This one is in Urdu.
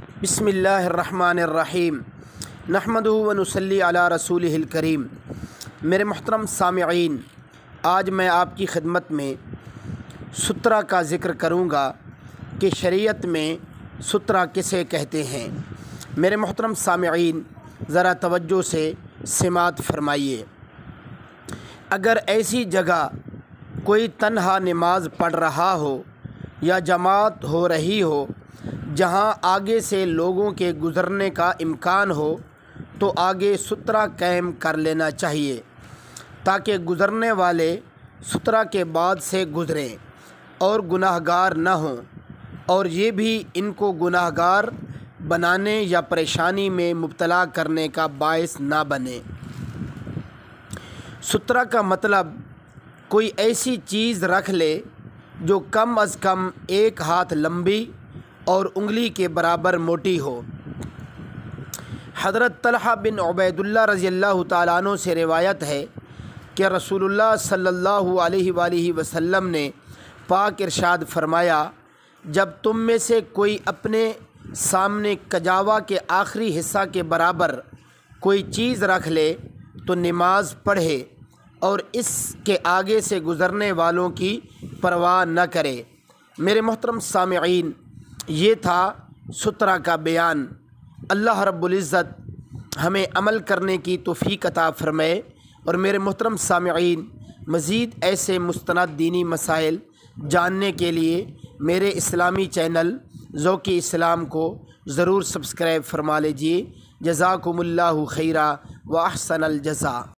بسم اللہ الرحمن الرحیم نحمدہ و نصلی علی رسولہ الکریم۔ میرے محترم سامعین، آج میں آپ کی خدمت میں سترہ کا ذکر کروں گا کہ شریعت میں سترہ کسے کہتے ہیں۔ میرے محترم سامعین، ذرا توجہ سے سماعت فرمائیے۔ اگر ایسی جگہ کوئی تنہا نماز پڑھ رہا ہو یا جماعت ہو رہی ہو جہاں آگے سے لوگوں کے گزرنے کا امکان ہو تو آگے سترہ قائم کر لینا چاہیے تاکہ گزرنے والے سترہ کے بعد سے گزریں اور گناہ گار نہ ہوں، اور یہ بھی ان کو گناہ گار بنانے یا پریشانی میں مبتلا کرنے کا باعث نہ بنے۔ سترہ کا مطلب کوئی ایسی چیز رکھ لے جو کم از کم ایک ہاتھ لمبی اور انگلی کے برابر موٹی ہو۔ حضرت طلحہ بن عبید اللہ رضی اللہ تعالیٰ عنہ سے روایت ہے کہ رسول اللہ صلی اللہ علیہ وآلہ وسلم نے پاک ارشاد فرمایا، جب تم میں سے کوئی اپنے سامنے کجاوا کے آخری حصہ کے برابر کوئی چیز رکھ لے تو نماز پڑھے اور اس کے آگے سے گزرنے والوں کی پرواہ نہ کرے۔ میرے محترم سامعین، یہ تھا سترہ کا بیان۔ اللہ رب العزت ہمیں عمل کرنے کی توفیق عطا فرمائے۔ اور میرے محترم سامعین، مزید ایسے مستند دینی مسائل جاننے کے لیے میرے اسلامی چینل ذوق اسلام کو ضرور سبسکرائب فرما لیجیے۔ جزاکم اللہ خیرا و احسن الجزاء۔